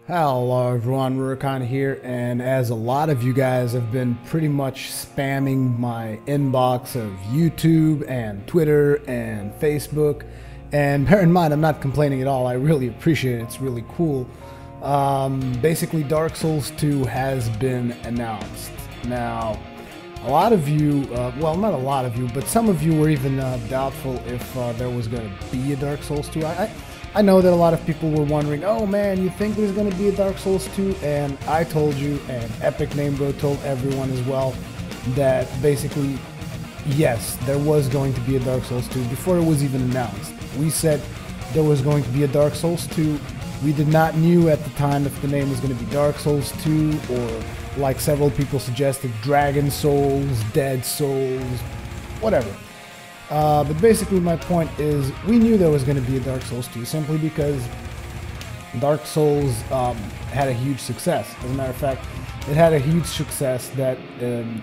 Hello everyone, Rurikhan here, and as a lot of you guys have been pretty much spamming my inbox of YouTube and Twitter and Facebook, and bear in mind I'm not complaining at all, I really appreciate it, it's really cool. Basically Dark Souls 2 has been announced. Now, a lot of you, well not a lot of you, but some of you were even doubtful if there was going to be a Dark Souls 2. I know that a lot of people were wondering, oh man, you think there's going to be a Dark Souls 2? And I told you, and Epic Name Bro told everyone as well, that basically, yes, there was going to be a Dark Souls 2 before it was even announced. We said there was going to be a Dark Souls 2. We did not knew at the time if the name was going to be Dark Souls 2 or, like several people suggested, Dragon Souls, Dead Souls, whatever. But basically my point is, we knew there was going to be a Dark Souls 2 simply because Dark Souls had a huge success. As a matter of fact, it had a huge success that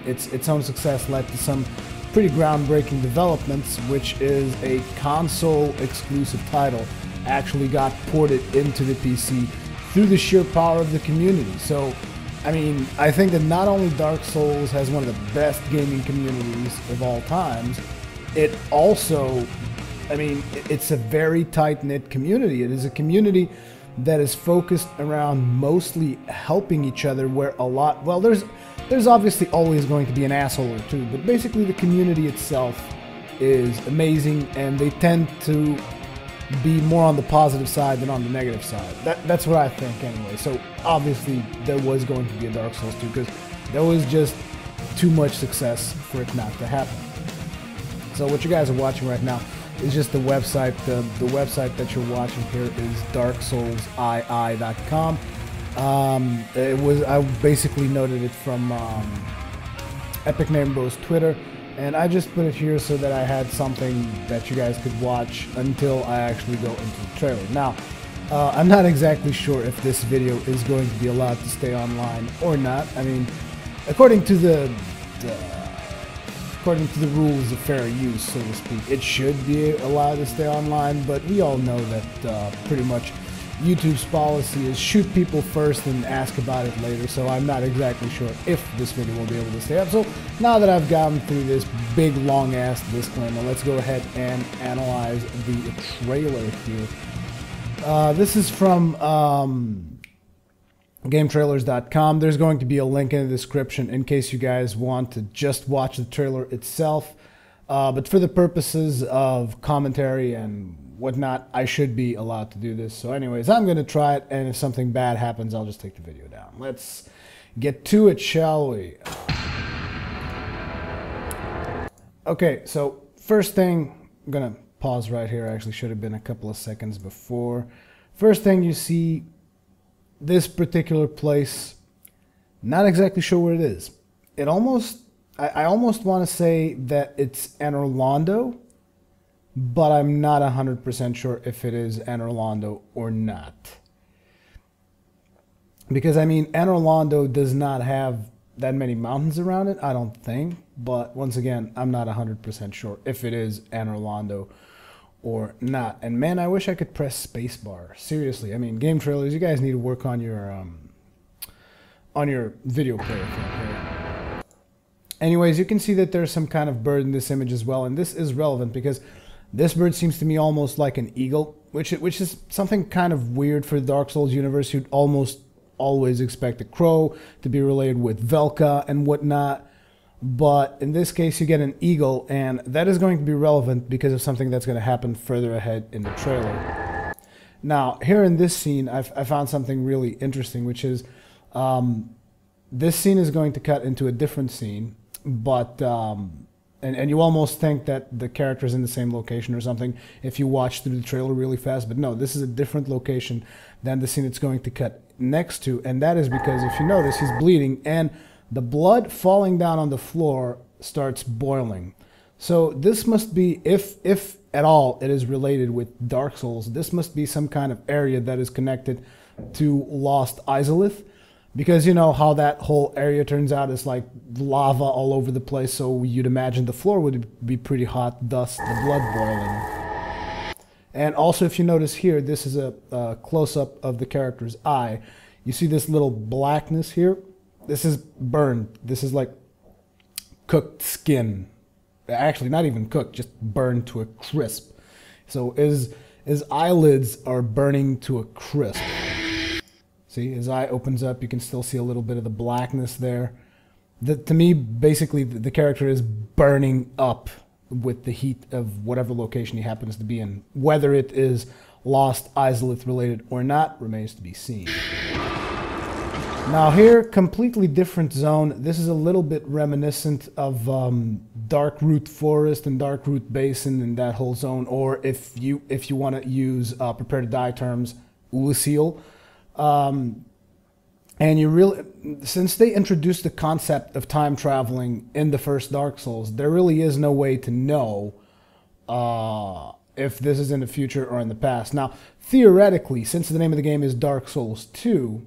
its own success led to some pretty groundbreaking developments, which is a console exclusive title actually got ported into the PC through the sheer power of the community. So, I mean, I think that not only Dark Souls has one of the best gaming communities of all times, it also, I mean, it's a very tight-knit community. It is a community that is focused around mostly helping each other, where a lot, well, there's obviously always going to be an asshole or two, but basically the community itself is amazing, and they tend to be more on the positive side than on the negative side. That's what I think anyway. So obviously there was going to be a Dark Souls 2 because there was just too much success for it not to happen. So what you guys are watching right now is just the website. The website that you're watching here is darksoulsii.com. I basically noted it from Epic Name Bro's Twitter, and I just put it here so that I had something that you guys could watch until I actually go into the trailer. Now, I'm not exactly sure if this video is going to be allowed to stay online or not. I mean, according to the rules of fair use, so to speak, it should be allowed to stay online, but we all know that pretty much YouTube's policy is shoot people first and ask about it later, so I'm not exactly sure if this video will be able to stay up. So now that I've gotten through this big long-ass disclaimer, let's go ahead and analyze the trailer here. This is from Gametrailers.com. There's going to be a link in the description in case you guys want to just watch the trailer itself. But for the purposes of commentary and whatnot, I should be allowed to do this. So anyways, I'm going to try it, and if something bad happens, I'll just take the video down. Let's get to it, shall we? Okay, so first thing, I'm going to pause right here. Actually should have been a couple of seconds before. First thing you see, this particular place, not exactly sure where it is. It almost, I almost want to say that it's Anor Londo, but I'm not 100% sure if it is Anor Londo or not. Because, I mean, Anor Londo does not have that many mountains around it, I don't think. But once again, I'm not 100% sure if it is Anor Londo or not. And man, I wish I could press spacebar. Seriously, I mean, game trailers, you guys need to work on your video player thing here. Anyways, you can see that there's some kind of bird in this image as well, and this is relevant because this bird seems to me almost like an eagle, which is something kind of weird for the Dark Souls universe. You'd almost always expect a crow to be related with Velka and whatnot. But in this case, you get an eagle, and that is going to be relevant because of something that's going to happen further ahead in the trailer. Now, here in this scene, I found something really interesting, which is this scene is going to cut into a different scene, but and you almost think that the character's in the same location or something if you watch through the trailer really fast, but no, this is a different location than the scene it's going to cut next to, and that is because if you notice, he's bleeding, and the blood falling down on the floor starts boiling. So this must be, if at all it is related with Dark Souls, this must be some kind of area that is connected to Lost Izalith. Because you know how that whole area turns out is like lava all over the place, so you'd imagine the floor would be pretty hot, thus the blood boiling. And also, if you notice here, this is a close-up of the character's eye. you see this little blackness here? This is burned. This is like cooked skin. Actually, not even cooked, just burned to a crisp. So his eyelids are burning to a crisp. See, his eye opens up. You can still see a little bit of the blackness there. To me, basically, the character is burning up with the heat of whatever location he happens to be in. Whether it is Lost Izalith related or not remains to be seen. Now here, completely different zone. This is a little bit reminiscent of Darkroot Forest and Darkroot Basin and that whole zone, or if you want to use prepare to die terms, Ulasil. And you really, since they introduced the concept of time traveling in the first Dark Souls, there really is no way to know if this is in the future or in the past. Now, theoretically, since the name of the game is Dark Souls 2,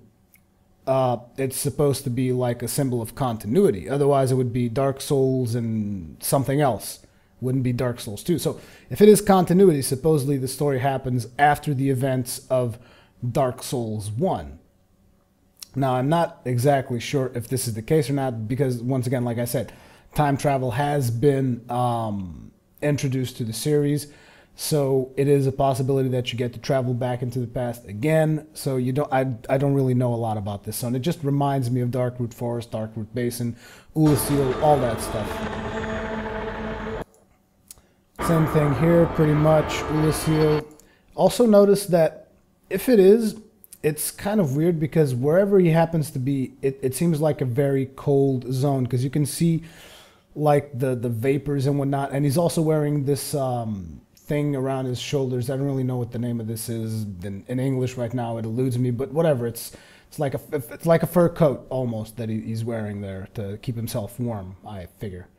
it's supposed to be like a symbol of continuity. Otherwise, it would be Dark Souls and something else. It wouldn't be Dark Souls 2. So, if it is continuity, supposedly the story happens after the events of Dark Souls 1. Now, I'm not exactly sure if this is the case or not, because, once again, like I said, time travel has been introduced to the series. So it is a possibility that you get to travel back into the past again. So I don't really know a lot about this zone. It just reminds me of Darkroot Forest, Darkroot Basin, Ulasil, all that stuff. Same thing here, pretty much, Ulasil. Also notice that if it is, it's kind of weird because wherever he happens to be, it seems like a very cold zone because you can see like the vapors and whatnot. And he's also wearing this thing around his shoulders. I don't really know what the name of this is in English right now. It eludes me, but whatever. It's like a fur coat almost that he's wearing there to keep himself warm, I figure.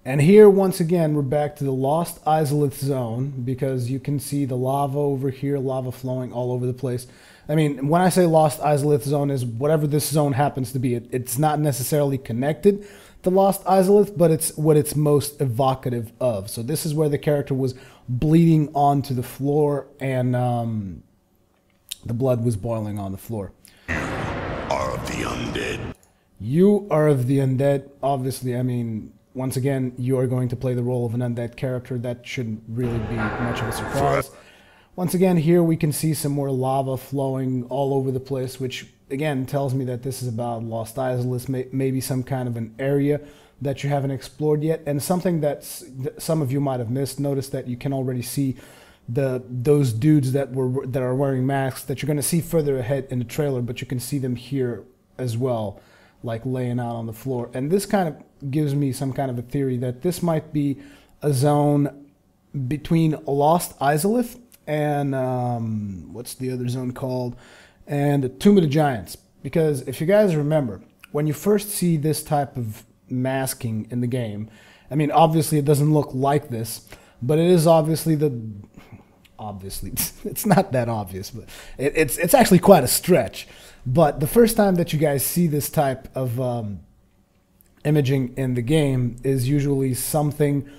And here, once again, we're back to the Lost Izalith zone because you can see the lava over here, lava flowing all over the place. I mean, when I say Lost Izalith zone is whatever this zone happens to be. It's not necessarily connected to Lost Izalith, but it's what it's most evocative of. So this is where the character was bleeding onto the floor and the blood was boiling on the floor. Are of the undead. You are of the undead, obviously. I mean, once again, you are going to play the role of an undead character. That shouldn't really be much of a surprise. Once again, here we can see some more lava flowing all over the place, which again tells me that this is about Lost Izalith, maybe some kind of an area that you haven't explored yet, and something that some of you might have missed. Notice that you can already see those dudes that are wearing masks that you're going to see further ahead in the trailer, but you can see them here as well, like laying out on the floor. And this kind of gives me some kind of a theory that this might be a zone between Lost Izalith and what's the other zone called? And the Tomb of the Giants. Because if you guys remember, when you first see this type of masking in the game, I mean, obviously it doesn't look like this, but it is obviously it's not that obvious, but it's actually quite a stretch. But the first time that you guys see this type of imaging in the game is usually something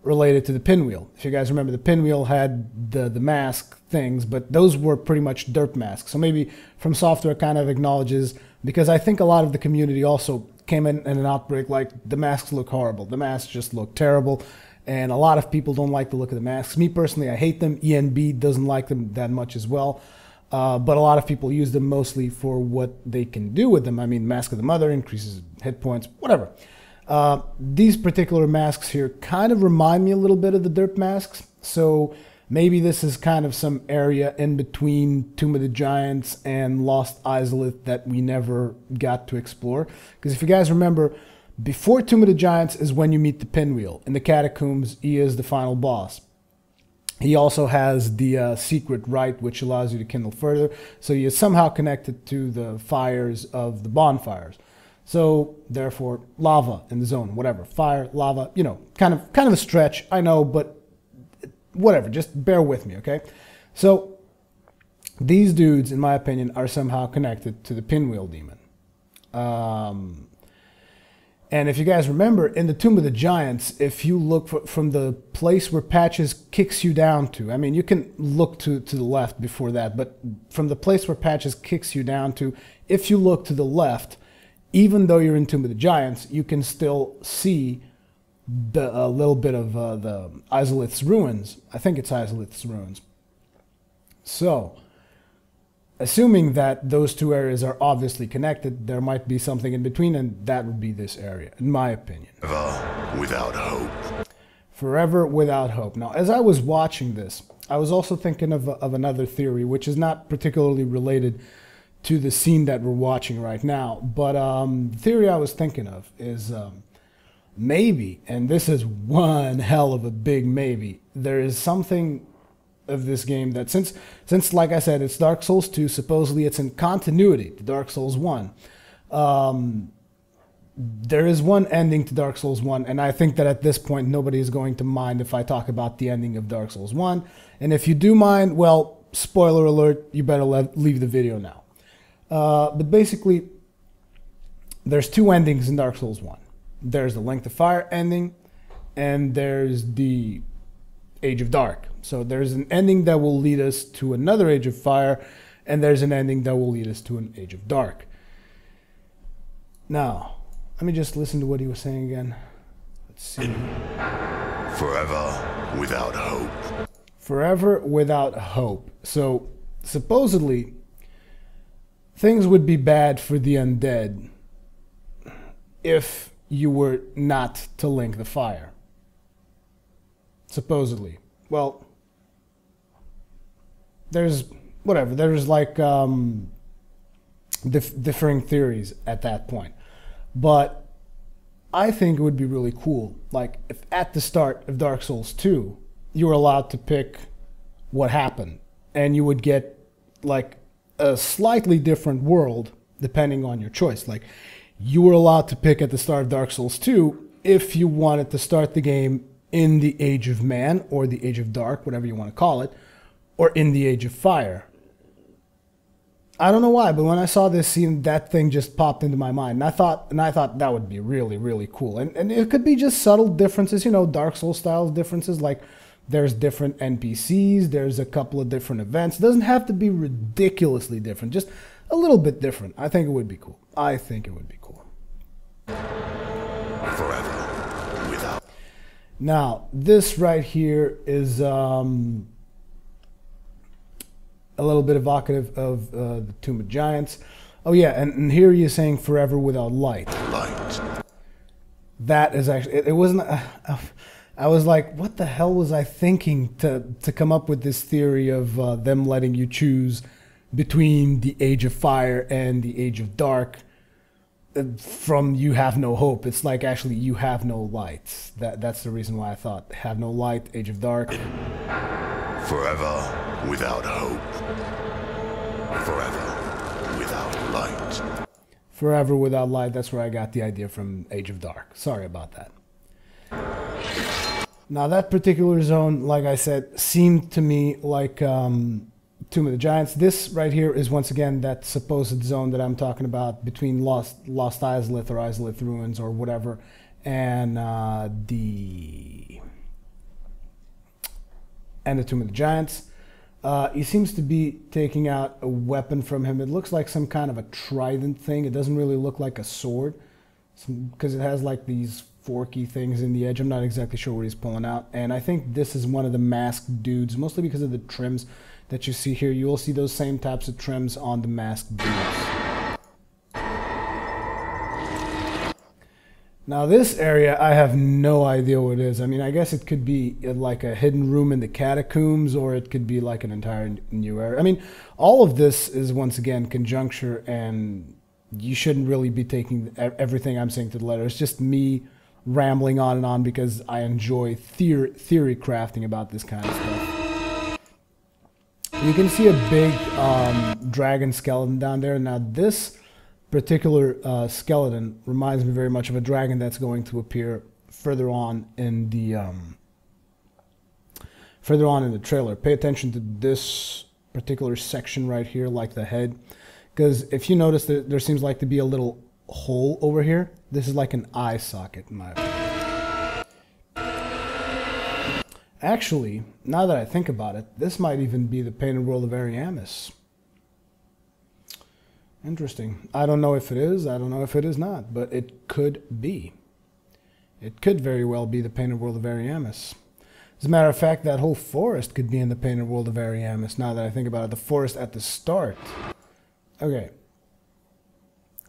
related to the pinwheel. If you guys remember, the pinwheel had the mask things, but those were pretty much derp masks. So maybe From Software kind of acknowledges, because I think a lot of the community also came in an outbreak like, the masks look horrible, the masks just look terrible, and a lot of people don't like the look of the masks. Me personally, I hate them. ENB doesn't like them that much as well. But a lot of people use them mostly for what they can do with them. I mean, Mask of the Mother increases hit points, whatever. These particular masks here kind of remind me a little bit of the derp masks. So maybe this is kind of some area in between Tomb of the Giants and Lost Izalith that we never got to explore. Because if you guys remember, before Tomb of the Giants is when you meet the Pinwheel. In the Catacombs, he is the final boss. He also has the secret rite, which allows you to kindle further. So you're somehow connected to the fires of the bonfires. So therefore, lava in the zone, whatever, fire, lava, you know, kind of a stretch, I know, but whatever, just bear with me, okay? So these dudes, in my opinion, are somehow connected to the Pinwheel Demon. And if you guys remember, in the Tomb of the Giants, if you look from the place where Patches kicks you down to, I mean, you can look to the left before that, but from the place where Patches kicks you down to, if you look to the left, even though you're in Tomb of the Giants, you can still see a little bit of the Izalith's ruins. I think it's Izalith's ruins. So, assuming that those two areas are obviously connected, there might be something in between, and that would be this area, in my opinion. Forever without hope. Forever without hope. Now, as I was watching this, I was also thinking of another theory, which is not particularly related to the scene that we're watching right now. But the theory I was thinking of is maybe, and this is one hell of a big maybe, there is something of this game that since like I said, it's Dark Souls 2, supposedly it's in continuity to Dark Souls 1. There is one ending to Dark Souls 1, and I think that at this point nobody is going to mind if I talk about the ending of Dark Souls 1. And if you do mind, well, spoiler alert, you better leave the video now. But basically, there's two endings in Dark Souls 1. There's the Length of Fire ending, and there's the Age of Dark. So there's an ending that will lead us to another Age of Fire, and there's an ending that will lead us to an Age of Dark. Now, let me just listen to what he was saying again. Let's see. Forever without hope. Forever without hope. So, supposedly, things would be bad for the undead if you were not to link the fire. Supposedly. Well, there's like differing theories at that point. But I think it would be really cool, like if at the start of Dark Souls 2 you were allowed to pick what happened, and you would get like a slightly different world depending on your choice. Like you were allowed to pick at the start of Dark Souls 2 if you wanted to start the game in the Age of Man, or the Age of Dark, whatever you want to call it, or in the Age of Fire. I don't know why, but when I saw this scene, that thing just popped into my mind. And I thought that would be really, really cool. And it could be just subtle differences, you know, Dark Souls style differences, like there's different NPCs, there's a couple of different events. It doesn't have to be ridiculously different, just a little bit different. I think it would be cool. I think it would be cool. Forever without. Now, this right here is a little bit evocative of the Tomb of Giants. Oh yeah, and here he is saying forever without light. Light. That is actually, it wasn't, I was like, what the hell was I thinking to come up with this theory of them letting you choose between the Age of Fire and the Age of Dark from You Have No Hope. It's like actually You Have No Light. That's the reason why I thought Have No Light, Age of Dark. Forever without hope. Forever without light. Forever without light, that's where I got the idea from Age of Dark. Sorry about that. Now that particular zone, like I said, seemed to me like Tomb of the Giants. This right here is once again that supposed zone that I'm talking about between Lost Izalith or Izalith Ruins or whatever, and the Tomb of the Giants. He seems to be taking out a weapon from him. It looks like some kind of a trident thing. It doesn't really look like a sword, because it has like these forky things in the edge. I'm not exactly sure what he's pulling out. And I think this is one of the masked dudes, mostly because of the trims that you see here. You will see those same types of trims on the masked dudes. Now this area, I have no idea what it is. I mean, I guess it could be like a hidden room in the catacombs, or it could be like an entire new area. I mean, all of this is once again conjuncture, and you shouldn't really be taking everything I'm saying to the letter. It's just me rambling on and on because I enjoy theory crafting about this kind of stuff. You can see a big dragon skeleton down there. Now this particular skeleton reminds me very much of a dragon that's going to appear further on in the trailer. Pay attention to this particular section right here, like the head, because if you notice that there seems like to be a little hole over here. This is like an eye socket in my opinion. Actually, now that I think about it, this might even be the painted world of Ariamis. Interesting. I don't know if it is, I don't know if it is not, but it could be. It could very well be the painted world of Ariamis. As a matter of fact, that whole forest could be in the painted world of Ariamis, now that I think about it. The forest at the start. Okay.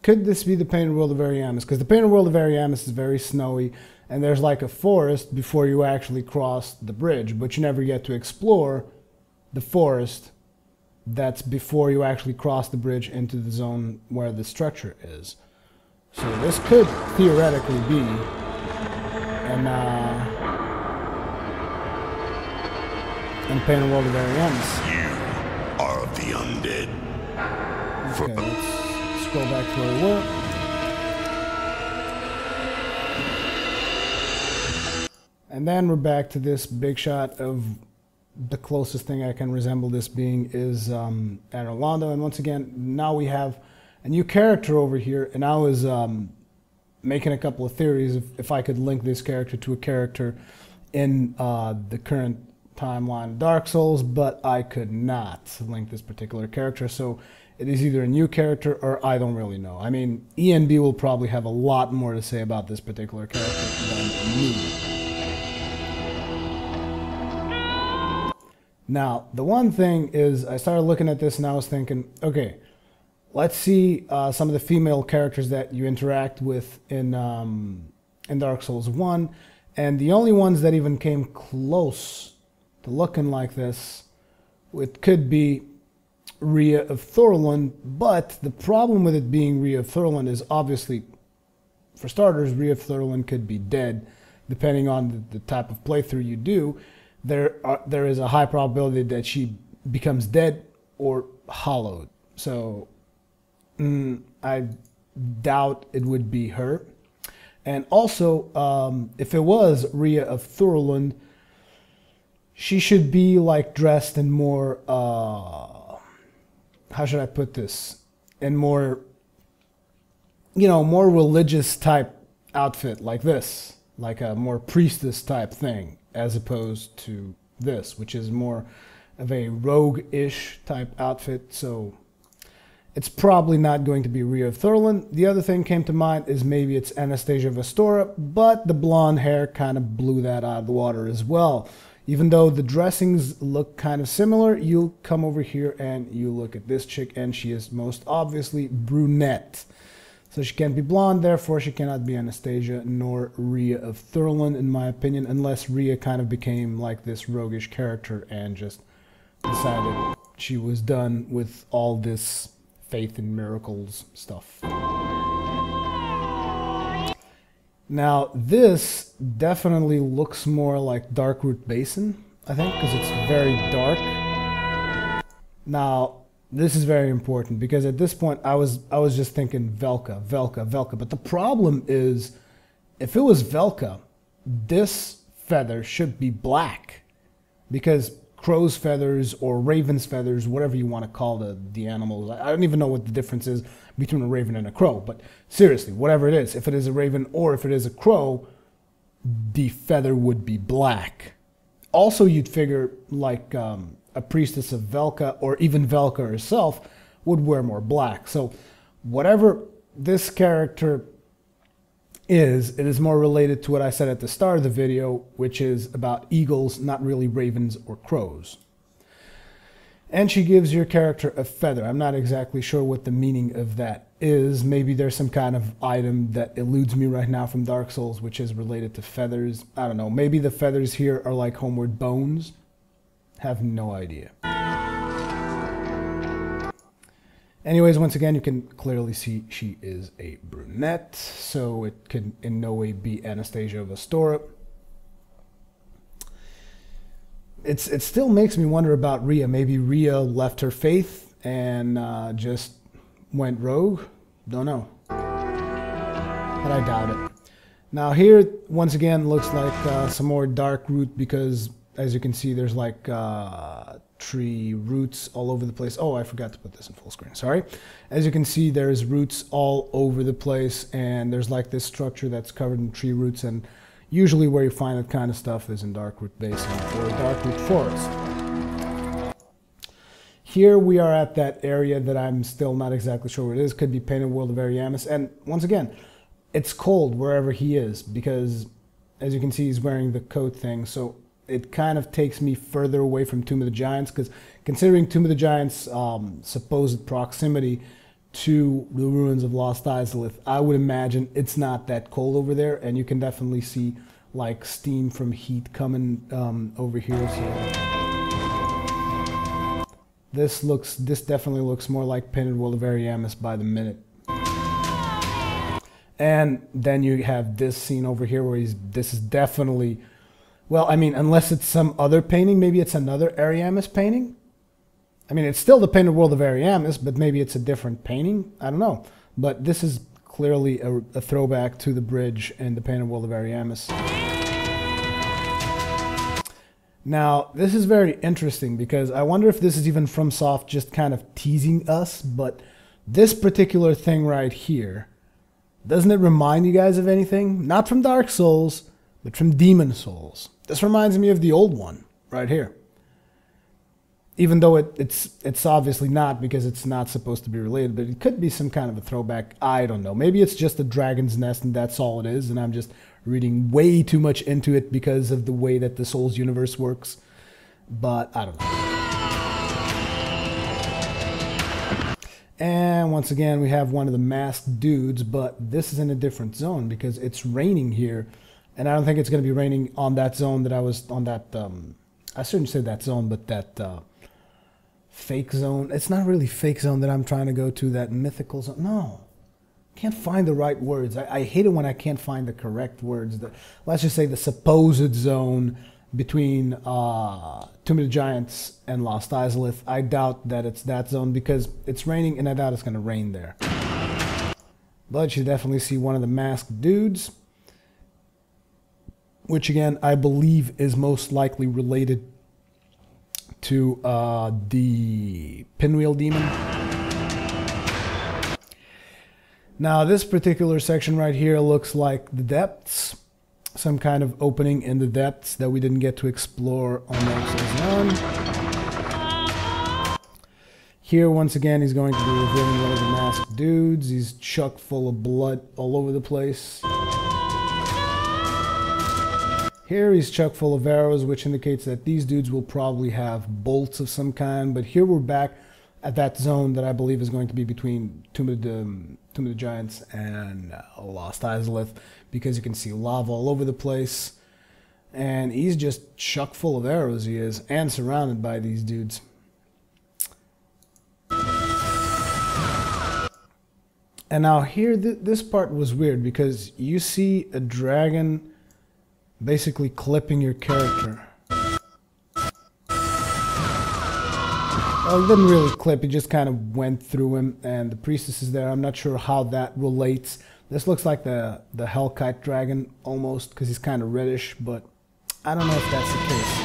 Could this be the painted world of Ariamis? Because the painted world of Ariamis is very snowy, and there's like a forest before you actually cross the bridge, but you never get to explore the forest that's before you actually cross the bridge into the zone where the structure is. So this could theoretically be an painted world of Ariamis. You are of the undead. Okay, let's scroll back to where we were. And then we're back to this big shot of the closest thing I can resemble this being is at Orlando. And once again, now we have a new character over here. And I was making a couple of theories if I could link this character to a character in the current timeline of Dark Souls, but I could not link this particular character. So it is either a new character or I don't really know. I mean, ENB will probably have a lot more to say about this particular character than me. Now, the one thing is, I started looking at this and I was thinking, okay, let's see some of the female characters that you interact with in Dark Souls 1, and the only ones that even came close to looking like this, it could be Rhea of Thorlund, but the problem with it being Rhea of Thorlund is obviously, for starters, Rhea of Thorlund could be dead, depending on the type of playthrough you do. There is a high probability that she becomes dead or hollowed. So I doubt it would be her. And also, if it was Rhea of Thorlund, she should be like dressed in more, how should I put this? In more, you know, more religious type outfit like this, like a more priestess type thing, as opposed to this, which is more of a rogue-ish type outfit. So it's probably not going to be Rhea of Thorlund. The other thing came to mind is maybe it's Anastasia Vestora, but the blonde hair kind of blew that out of the water as well. Even though the dressings look kind of similar, you come over here and you look at this chick, and she is most obviously brunette. So she can't be blonde, therefore she cannot be Anastasia nor Rhea of Thorlund, in my opinion, unless Rhea kind of became like this roguish character and just decided she was done with all this faith in miracles stuff. Now, this definitely looks more like Darkroot Basin, I think, because it's very dark. Now, this is very important because at this point I was just thinking Velka, but the problem is if it was Velka, this feather should be black because crow's feathers or raven's feathers, whatever you want to call the animals, I don't even know what the difference is between a raven and a crow, but seriously, whatever it is, if it is a raven or if it is a crow, the feather would be black. Also, you'd figure like a priestess of Velka, or even Velka herself, would wear more black. So whatever this character is, it is more related to what I said at the start of the video, which is about eagles, not really ravens or crows. And she gives your character a feather. I'm not exactly sure what the meaning of that is. Maybe there's some kind of item that eludes me right now from Dark Souls, which is related to feathers. I don't know. Maybe the feathers here are like homeward bones. Have no idea. Anyways, once again, you can clearly see she is a brunette, so it can in no way be Anastasia Vestora. It still makes me wonder about Rhea. Maybe Rhea left her faith and just went rogue? Don't know. But I doubt it. Now here, once again, looks like some more Darkroot because As you can see, there's like tree roots all over the place. Oh, I forgot to put this in full screen. Sorry. As you can see, there's roots all over the place, and there's like this structure that's covered in tree roots, and usually where you find that kind of stuff is in Darkroot Basin or Darkroot Forest. Here we are at that area that I'm still not exactly sure what it is. Could be Painted World of Ariamis. And once again, it's cold wherever he is because, as you can see, he's wearing the coat thing. So it kind of takes me further away from Tomb of the Giants, because considering Tomb of the Giants' supposed proximity to the ruins of Lost Izalith, I would imagine it's not that cold over there, and you can definitely see like steam from heat coming over here. So this definitely looks more like Painted World of Ariamis by the minute. And then you have this scene over here where this is definitely, well, I mean, unless it's some other painting, maybe it's another Ariamis painting. I mean, it's still the Painted World of Ariamis, but maybe it's a different painting. I don't know. But this is clearly a throwback to the bridge in the Painted World of Ariamis. Now, this is very interesting because I wonder if this is even FromSoft just kind of teasing us, but this particular thing right here, doesn't it remind you guys of anything? Not from Dark Souls, but from Demon Souls. This reminds me of the old one right here. Even though it's obviously not, because it's not supposed to be related, but it could be some kind of a throwback. I don't know. Maybe it's just a dragon's nest and that's all it is, and I'm just reading way too much into it because of the way that the Souls universe works. But I don't know. And once again, we have one of the masked dudes, but this is in a different zone because it's raining here. And I don't think it's going to be raining on that zone that I was on that, I shouldn't say that zone, but that fake zone. It's not really fake zone that I'm trying to go to, that mythical zone. No, can't find the right words. I hate it when I can't find the correct words. Let's just say the supposed zone between Tomb of the Giants and Lost Izalith. I doubt that it's that zone because it's raining and I doubt it's going to rain there. But you definitely see one of the masked dudes, which again I believe is most likely related to the Pinwheel Demon. Now this particular section right here looks like the depths, some kind of opening in the depths that we didn't get to explore on Dark Souls 1. Here once again he's going to be revealing one of the masked dudes. He's chock full of blood all over the place. Here he's chock full of arrows, which indicates that these dudes will probably have bolts of some kind. But here we're back at that zone that I believe is going to be between Tomb of the Giants and Lost Izalith, because you can see lava all over the place. And he's just chock full of arrows, he is, and surrounded by these dudes. And now here, this part was weird, because you see a dragon basically clipping your character. Well, it didn't really clip, it just kind of went through him, and the priestess is there. I'm not sure how that relates. This looks like the Hellkite dragon almost, because he's kind of reddish, but I don't know if that's the case.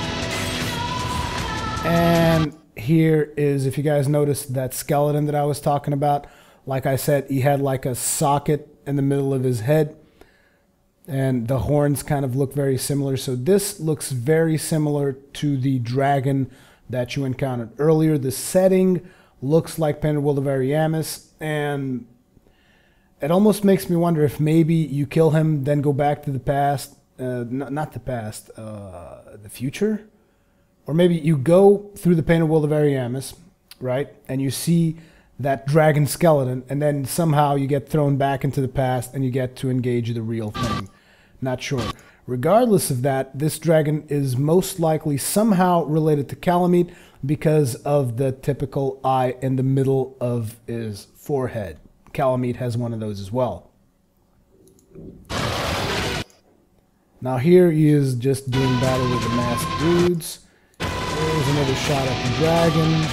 And here is, if you guys noticed that skeleton that I was talking about, like I said, he had like a socket in the middle of his head, and the horns kind of look very similar. So this looks very similar to the dragon that you encountered earlier. The setting looks like Painted World of Ariamis, and it almost makes me wonder if maybe you kill him, then go back to the past, not the past, the future, or maybe you go through the Painted World of Ariamis, right, and you see that dragon skeleton, and then somehow you get thrown back into the past and you get to engage the real thing. Not sure. Regardless of that, this dragon is most likely somehow related to Calamite because of the typical eye in the middle of his forehead. Calamite has one of those as well. Now here he is just doing battle with the masked dudes. There's another shot at the dragon.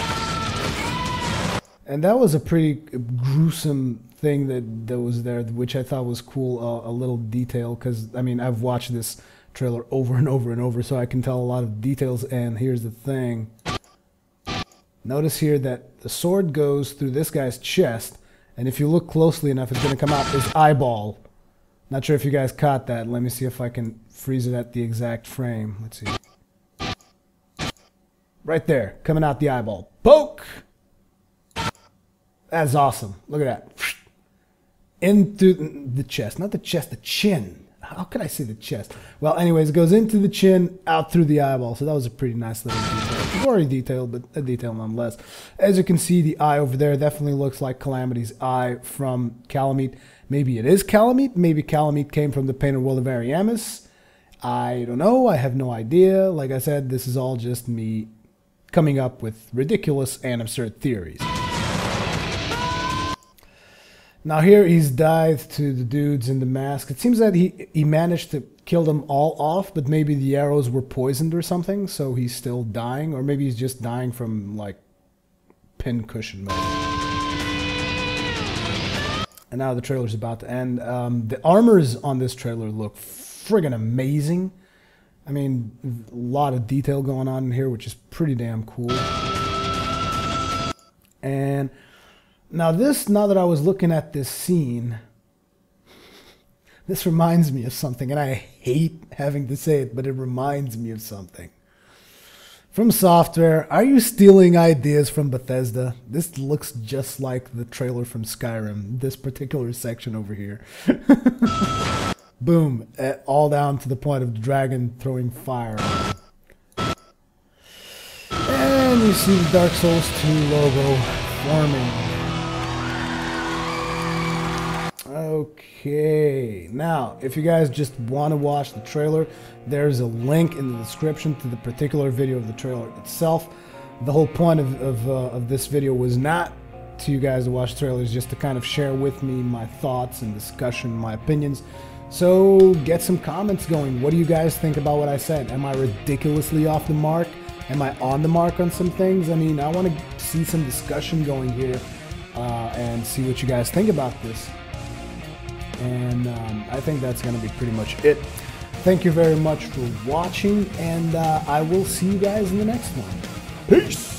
And that was a pretty gruesome thing that was there, which I thought was cool, a little detail, because, I mean, I've watched this trailer over and over and over so I can tell a lot of details. And here's the thing. Notice here that the sword goes through this guy's chest, and if you look closely enough, it's going to come out his eyeball. Not sure if you guys caught that. Let me see if I can freeze it at the exact frame. Let's see. Right there, coming out the eyeball. Poke! That's awesome. Look at that. Into the chest. Not the chest, the chin. How could I say the chest? Well, anyways, it goes into the chin, out through the eyeball. So that was a pretty nice little detail. Gory detail, but a detail nonetheless. As you can see, the eye over there definitely looks like Calamity's eye from Calamite. Maybe it is Calamite. Maybe Calamite came from the Painted World of Ariamis. I don't know. I have no idea. Like I said, this is all just me coming up with ridiculous and absurd theories. Now here he's dived to the dudes in the mask. It seems that he managed to kill them all off, but maybe the arrows were poisoned or something, so he's still dying. Or maybe he's just dying from, like, pincushion mode. And now the trailer's about to end. The armors on this trailer look friggin' amazing. I mean, a lot of detail going on in here, which is pretty damn cool. And now that I was looking at this scene, this reminds me of something, and I hate having to say it, but it reminds me of something. From Software, are you stealing ideas from Bethesda? This looks just like the trailer from Skyrim, this particular section over here. Boom, all down to the point of the dragon throwing fire. And you see the Dark Souls 2 logo forming. Okay, now if you guys just want to watch the trailer, there's a link in the description to the particular video of the trailer itself. The whole point of this video was not to you guys to watch trailers, just to kind of share with me my thoughts and discussion, my opinions. So get some comments going. What do you guys think about what I said? Am I ridiculously off the mark? Am I on the mark on some things? I mean, I want to see some discussion going here and see what you guys think about this. And I think that's going to be pretty much it. Thank you very much for watching, and I will see you guys in the next one. Peace!